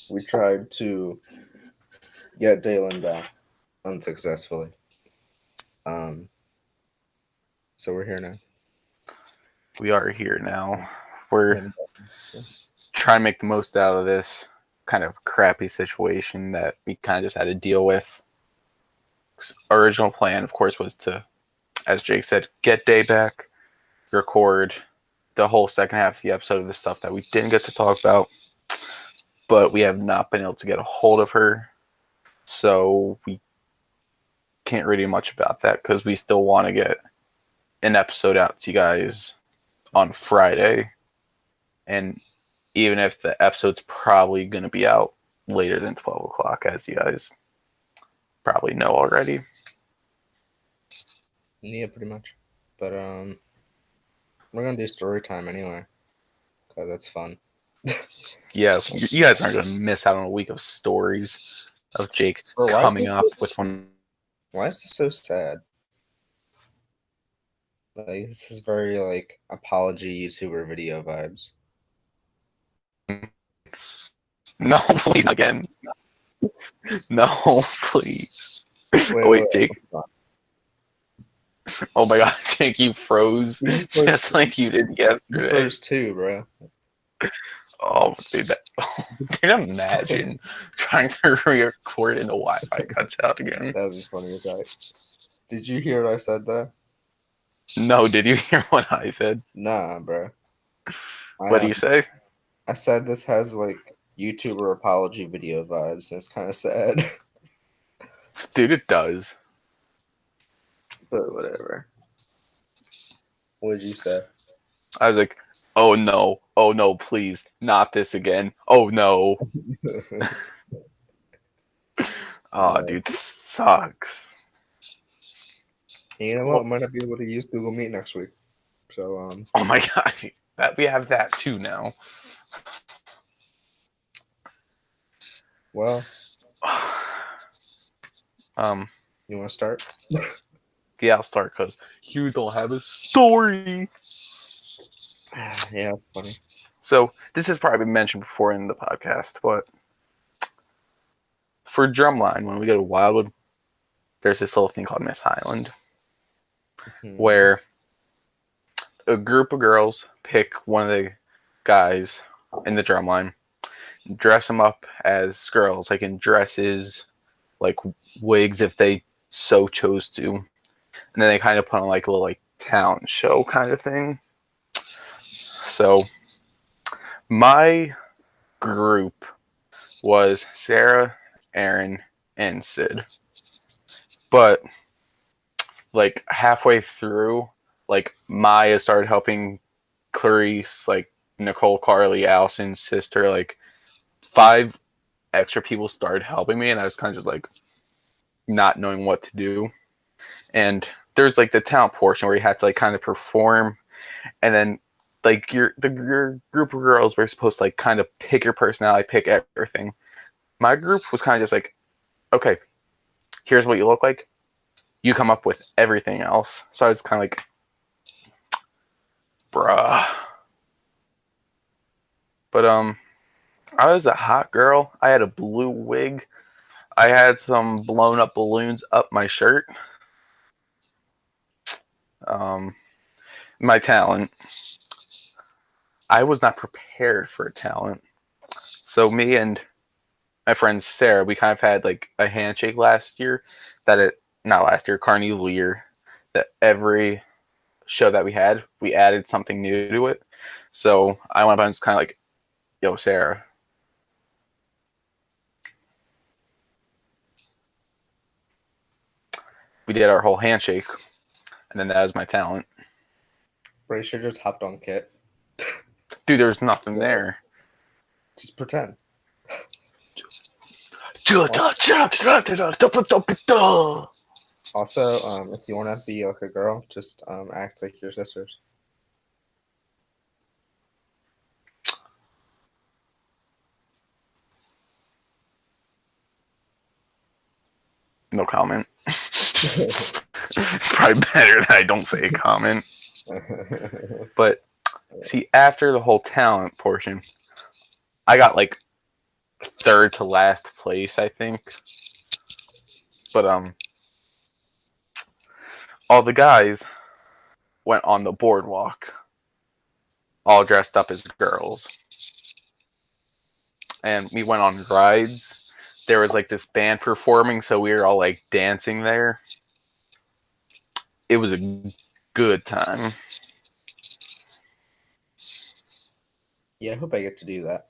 we tried to get Dalen back unsuccessfully. So we're here now. We are here now. We're trying to make the most out of this kind of crappy situation that we kind of just had to deal with. Our original plan, of course, was to, as Jake said, get Day back, record the whole second half of the episode of the stuff that we didn't get to talk about, but we have not been able to get a hold of her, so we can't really do much about that because we still want to get an episode out to you guys on Friday, and even if the episode's probably going to be out later than 12 o'clock, as you guys probably know already. Yeah, pretty much. But we're gonna do story time anyway, cause that's fun. Yeah, you guys aren't going to miss out on a week of stories of Jake coming up with one. Why is this so sad? Like, this is very like apology YouTuber video vibes. No, please again. No, please. Wait, Jake. Oh my god, Jake, you froze just like you did yesterday. You froze too, bro. Oh, dude, dude, imagine trying to re-record and the Wi-Fi cuts out again. That was funny as heck. Did you hear what I said there? No, did you hear what I said? Nah, bro. What do you say? I said this has like YouTuber apology video vibes, and it's kind of sad. Dude, it does. But whatever. What did you say? I was like, oh no, please, not this again. Oh no. Oh, dude, this sucks. You know what? I might not be able to use Google Meet next week. So, oh my god, that we have that too now. Well, you want to start? Yeah, I'll start because you don't have a story. Yeah, funny. So this has probably been mentioned before in the podcast, but for Drumline, when we go to Wildwood, there's this little thing called Miss Highland, where a group of girls pick one of the guys in the Drumline, dress them up as girls, like in dresses, like wigs if they so chose to, and then they kind of put on like a little like talent show kind of thing. So my group was Sarah, Aaron, and Sid. But like halfway through, like Maya started helping Clarice, like Nicole, Carly, Allison's sister, like 5 extra people started helping me, and I was kind of just like not knowing what to do. And there's like the talent portion where you had to like kind of perform, and then like your group of girls were supposed to like kind of pick your personality, pick everything. My group was kind of just like, okay, here's what you look like. You come up with everything else. So I was kind of like, bruh. But I was a hot girl. I had a blue wig. I had some blown up balloons up my shirt. My talent. I was not prepared for a talent. So me and my friend Sarah, we kind of had like a handshake last year not last year, Carnival year, that every show that we had, we added something new to it. So I went up and just kind of like, yo, Sarah. We did our whole handshake, and then that was my talent. Bro, you should have just hopped on Kit. Dude, there was nothing there. Just pretend. Also, if you want to be like a girl, just act like your sisters. No comment. It's probably better that I don't say a comment. But see, after the whole talent portion, I got like 3rd to last place, I think. But all the guys went on the boardwalk, all dressed up as girls. and we went on rides. There was like this band performing, so we were all like dancing there. It was a good time. Yeah, I hope I get to do that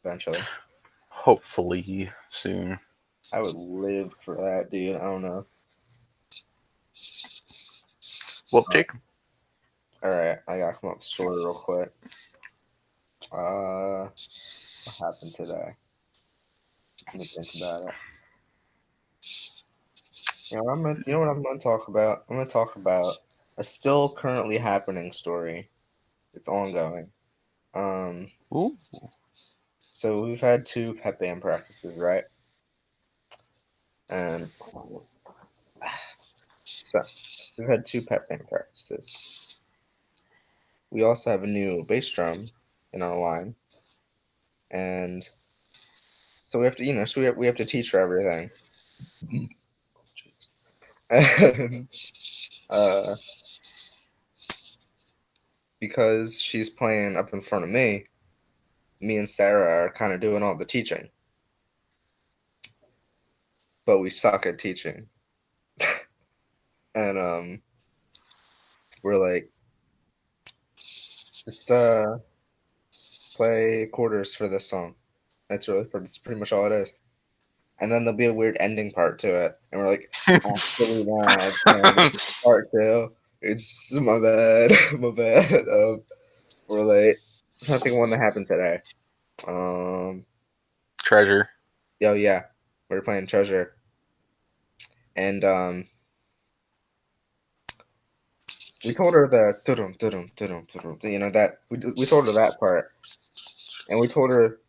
eventually. Hopefully soon. I would live for that, dude. I don't know. Well, Jake. All right, I gotta come up with a story real quick. What happened today? Let me think about it. You know, you know what I'm gonna talk about? I'm gonna talk about a still currently happening story. It's ongoing. Ooh. So we've had 2 pep band practices, right? And so we've had 2 pep band practices. We also have a new bass drum in our line, and so we have to, we have to teach her everything. And, because she's playing up in front of me and Sarah are kind of doing all the teaching, but we suck at teaching. And we're like, just play quarters for this song. That's pretty much all it is. And then there'll be a weird ending part to it, and we're like, actually, no, part 2. It's my bad, my bad. We're late. I'm trying to think of one that happened today. Treasure. Oh yeah, we were playing Treasure, and we told her the tudum tudum tudum tudum. You know that we told her that part, and we told her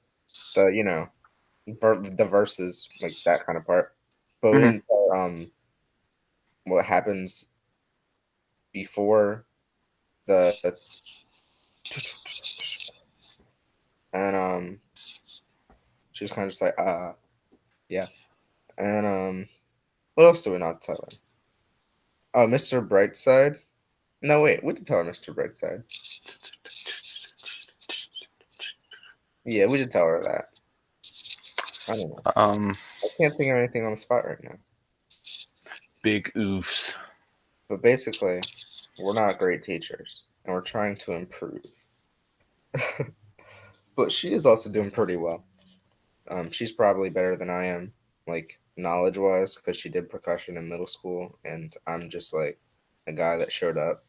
the the verses, like that kind of part, but we Mhm. didn't tell what happens before the and she was kind of just like yeah, and what else do we not tell her? Oh, Mr. Brightside. No, wait, we did tell her Mr. Brightside. Yeah, we did tell her that. I don't know. I can't think of anything on the spot right now. Big oofs. But basically, we're not great teachers, and we're trying to improve. But she is also doing pretty well. She's probably better than I am, like knowledge-wise, because she did percussion in middle school, and I'm just like a guy that showed up.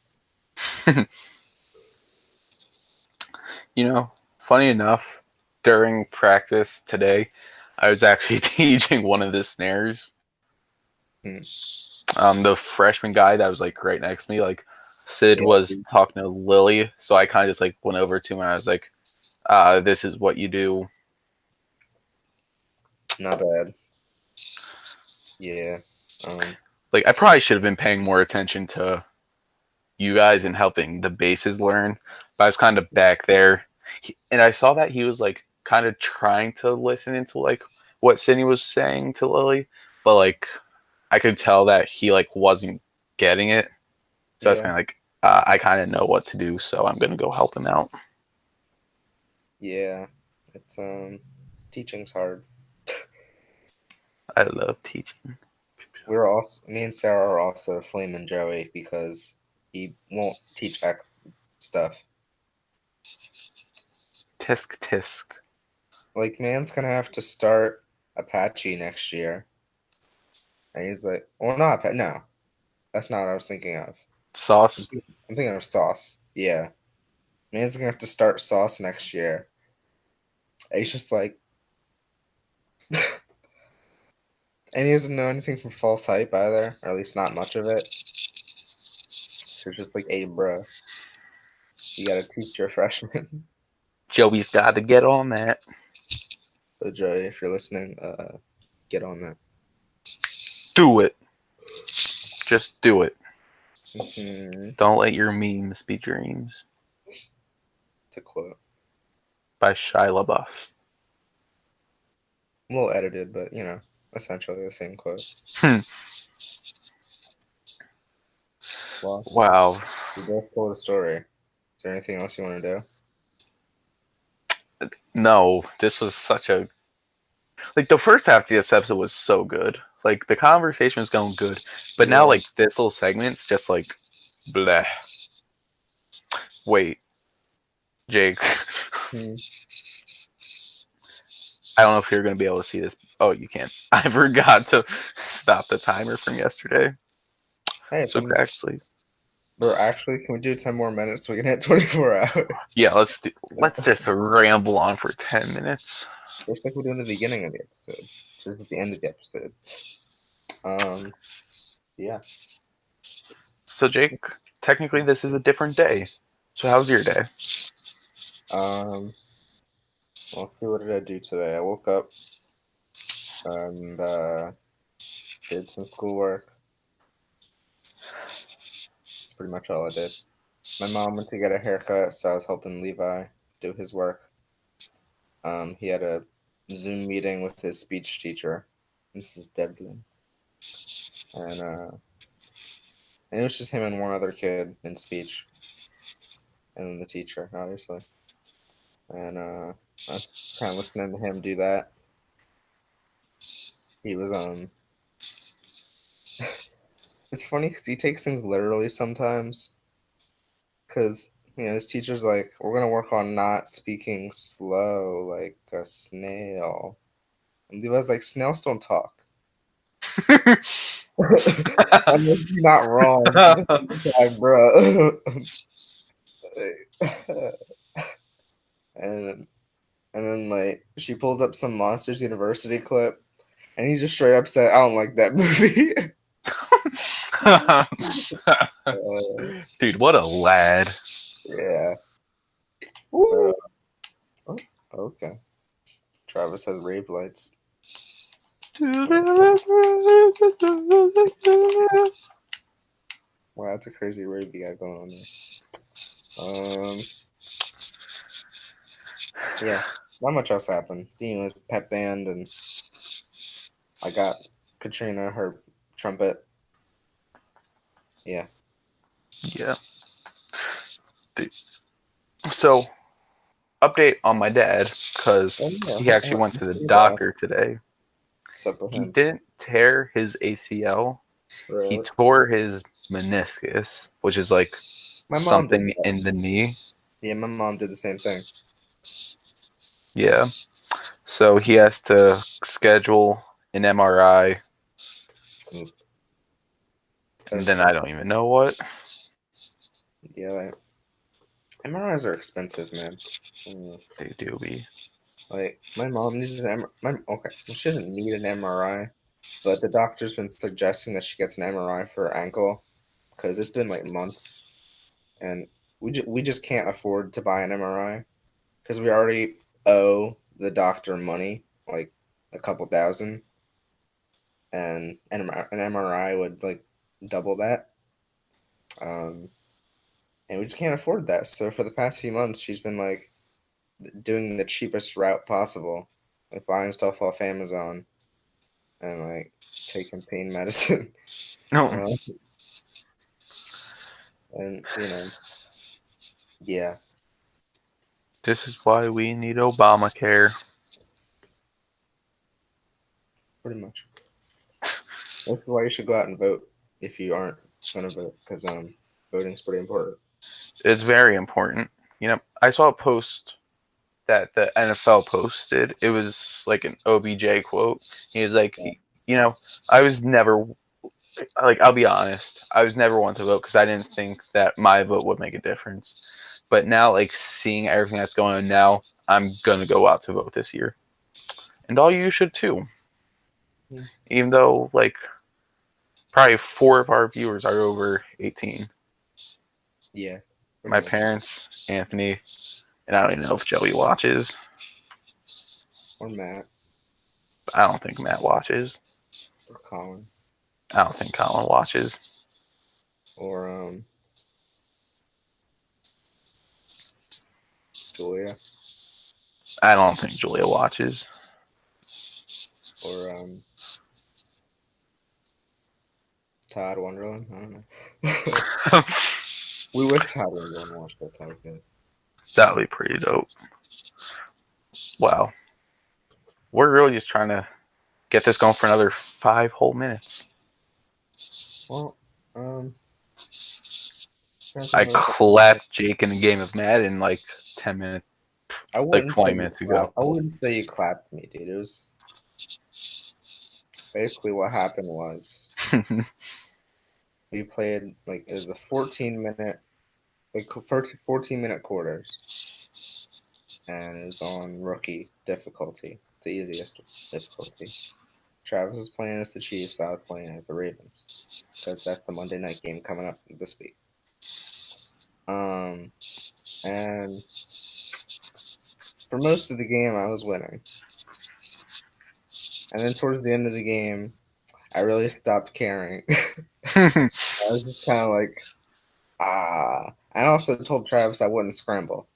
You know, funny enough, during practice today, I was actually teaching one of the snares. Hmm. The freshman guy that was like right next to me, like Sid was talking to Lily, so I kind of just like went over to him and I was like, "This is what you do." Not bad. Yeah. Like I probably should have been paying more attention to you guys and helping the basses learn, but I was kind of back there, and I saw that he was like kind of trying to listen into like what Sydney was saying to Lily, but like I could tell that he like wasn't getting it. So I was Yeah. kind of like, I kind of know what to do, so I'm gonna go help him out. Yeah. It's teaching's hard. I love teaching. We're also me and Sarah are also flaming Joey because he won't teach X stuff. Tisk tisk. Like, man's gonna have to start Apache next year, and he's like, "Well, not Apache. No, that's not what I was thinking of. Sauce. I'm thinking of Sauce. Yeah, man's gonna have to start Sauce next year." And he's just like, and he doesn't know anything from false hype either, or at least not much of it. So it's just like, "Hey, bro, you gotta teach your freshman." Joey's got to get on that. So Joey, if you're listening, get on that. Do it. Just do it. Mm-hmm. Don't let your memes be dreams. It's a quote. By Shia LaBeouf. A little edited, but essentially the same quote. Well, Wow. we both told a story. Is there anything else you want to do? No, this was such a like the first half of this episode was so good. Like the conversation was going good, but now Yeah. like this little segment's just like bleh. Wait, Jake. Hmm. I don't know if you're going to be able to see this. Oh, you can't. I forgot to stop the timer from yesterday. Hey, So actually, bro, actually, can we do 10 more minutes so we can hit 24 hours? yeah, let's just ramble on for 10 minutes. Just like we do in the beginning of the episode. This is the end of the episode. Yeah. So Jake, technically this is a different day. So how's your day? Let's see, what did I do today? I woke up and did some schoolwork. That's pretty much all I did. My mom went to get a haircut, so I was helping Levi do his work. He had a Zoom meeting with his speech teacher, Mrs. Devlin, and it was just him and one other kid in speech, and then the teacher, obviously. And I was kind of listening to him do that. He was It's funny because he takes things literally sometimes. Because his teacher's like, we're gonna work on not speaking slow like a snail. And Levi's like, snails don't talk. I'm like, you're not wrong. Like, bro. and then like she pulled up some Monsters University clip, and he just straight up said, "I don't like that movie." Dude, what a lad. Yeah. Oh, okay. Travis has rave lights. Wow, that's a crazy rave you got going on there. Yeah, not much else happened. Dean was pep band, and I got Katrina her trumpet. Yeah. Yeah. So, update on my dad, because he actually went to the doctor today. What's up with He him? didn't tear his ACL. Really? He tore his meniscus, which is like My mom something did that. in the knee. Yeah, my mom did the same thing. Yeah. So he has to schedule an MRI. And then I don't even know what. Yeah, like, MRIs are expensive, man. They do be. Like, my mom needs an MRI. Okay, she doesn't need an MRI, but the doctor's been suggesting that she gets an MRI for her ankle because it's been like months, and we just can't afford to buy an MRI because we already owe the doctor money, like a couple thousand, and an MRI would like double that. And we just can't afford that. So for the past few months, she's been like doing the cheapest route possible, like buying stuff off Amazon and like taking pain medicine. No. And yeah. This is why we need Obamacare. Pretty much. That's why you should go out and vote if you aren't gonna vote, because voting's pretty important. It's very important. I saw a post that the NFL posted. It was like an OBJ quote. He was like, I was never, like, I'll be honest, I was never one to vote because I didn't think that my vote would make a difference. But now, like, seeing everything that's going on now, I'm going to go out to vote this year. And all you should too. Yeah. Even though, like, probably 4 of our viewers are over 18. Yeah. My parents, Anthony, and I don't even know if Joey watches. Or Matt. I don't think Matt watches. Or Colin. I don't think Colin watches. Or Julia. I don't think Julia watches. Or Todd Wonderland. I don't know. We wish Todd Wonderland watched that. That was good. That would be pretty dope. Wow. We're really just trying to get this going for another 5 whole minutes. Well, I clapped Jake in a game of Madden like 10 minutes, I like wouldn't 20 say minutes ago. I wouldn't say you clapped me, dude. It was basically what happened was we played like it was a 14-minute, like 14-minute quarters, and it was on rookie difficulty, the easiest difficulty. Travis was playing as the Chiefs. I was playing as the Ravens because that's the Monday night game coming up this week. And for most of the game, I was winning, and then towards the end of the game, I really stopped caring. I was just kind of like, I also told Travis I wouldn't scramble.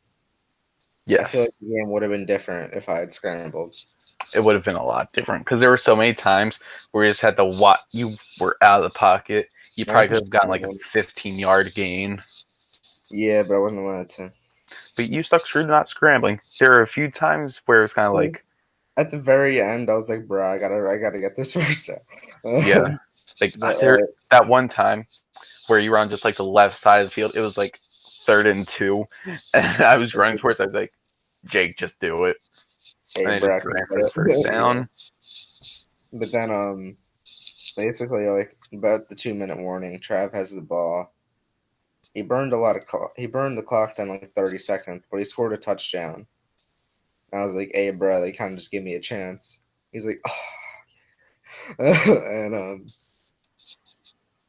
I feel Yes. like the game would have been different if I had scrambled. It would have been a lot different because there were so many times where you just had to watch. You were out of the pocket. You probably could have gotten like a 15-yard gain. Yeah, but I wasn't allowed to. But you stuck true to not scrambling. There were a few times where it was kind of like, at the very end, I was like, bro, I gotta get this first down. yeah, like that one time where you were on just like the left side of the field. It was like 3rd and 2, and I was running towards. I was like, Jake, just do it. And I just ran for the first down. But then, basically, like about the 2-minute warning, Trav has the ball. He burned he burned the clock down like 30 seconds, but he scored a touchdown. And I was like, hey, bro, they kind of just give me a chance. He's like, oh. And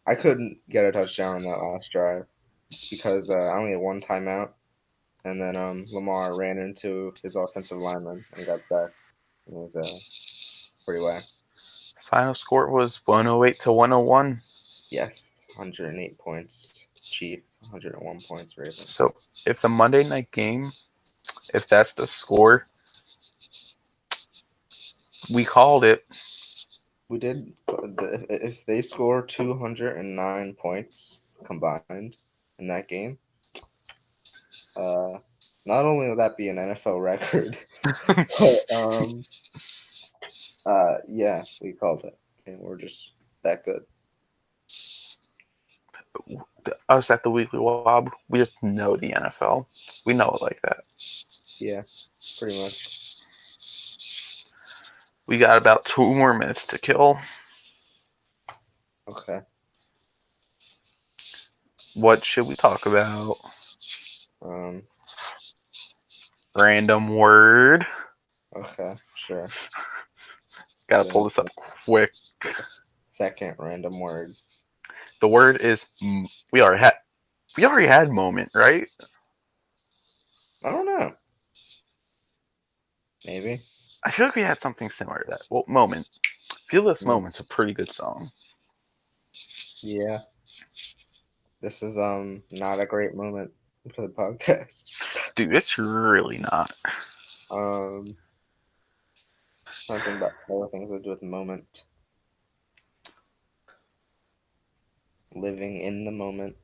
I couldn't get a touchdown on that last drive just because I only had one timeout. And then Lamar ran into his offensive lineman and got sacked. It was pretty whack. Final score was 108 to 101. Yes, 108 points. Chiefs, 101 points. Ravens. So if the Monday night game, if that's the score, we called it. We did. If they score 209 points combined in that game, not only will that be an NFL record, but yeah, we called it, and we're just that good. Us at the Weekly Wab, we just know the NFL. We know it like that. Yeah, pretty much. We got about 2 more minutes to kill. Okay. What should we talk about? Random word. Okay, sure. Gotta pull this up quick. A second random word. The word is we already had moment, right? I don't know. Maybe. I feel like we had something similar to that. Well, moment. Feel This Moment's a pretty good song. Yeah. This is not a great moment for the podcast. Dude, it's really not. Something about other things to do with the moment. Living in the moment.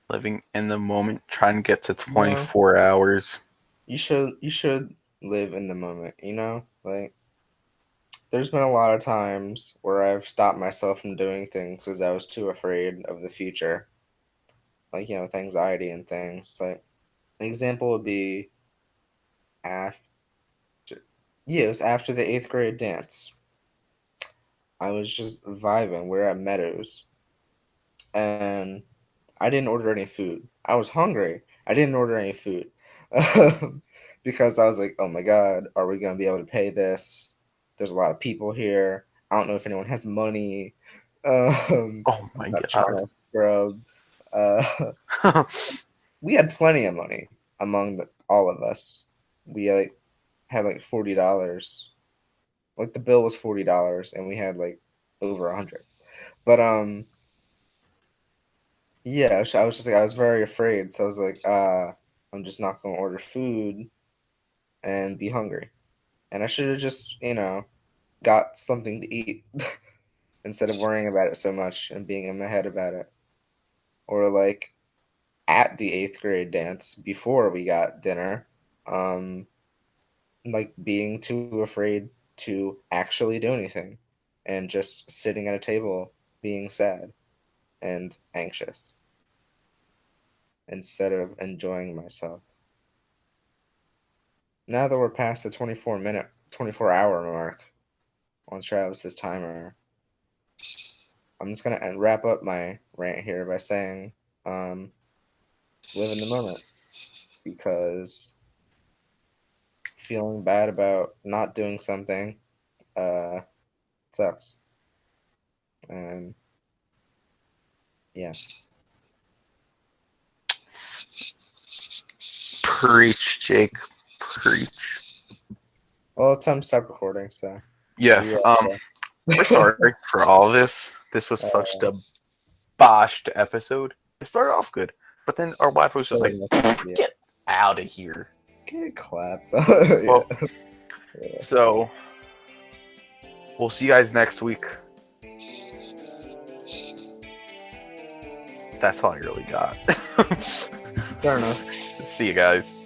Living in the moment, trying to get to 24 hours. You should live in the moment, you know? Like, there's been a lot of times where I've stopped myself from doing things because I was too afraid of the future. Like, you know, with anxiety and things. Like, an example would be it was after the 8th grade dance. I was just vibing. We're at Meadows. And I didn't order any food. I was hungry. I didn't order any food. Because I was like, oh my God, are we going to be able to pay this? There's a lot of people here. I don't know if anyone has money. Oh my God. Trying to scrub. We had plenty of money among all of us. We had like $40. Like the bill was $40 and we had like over 100. But yeah, I was just like I was very afraid, so I was like, I'm just not gonna order food and be hungry. And I should have just, got something to eat instead of worrying about it so much and being in my head about it. Or like at the 8th grade dance before we got dinner, like being too afraid to actually do anything and just sitting at a table being sad and anxious instead of enjoying myself. Now that we're past the 24-hour mark on Travis's timer, I'm just gonna wrap up my rant here by saying, live in the moment, because feeling bad about not doing something sucks. And yeah, Preach, Jake. Preach. well, it's time to stop recording. So Yeah. We're sorry for all this. This was such a botched episode. It started off good, but then our wife was just like, "Get out of here." Get clapped. Well, so we'll see you guys next week. That's all I really got. Fair enough. See you guys.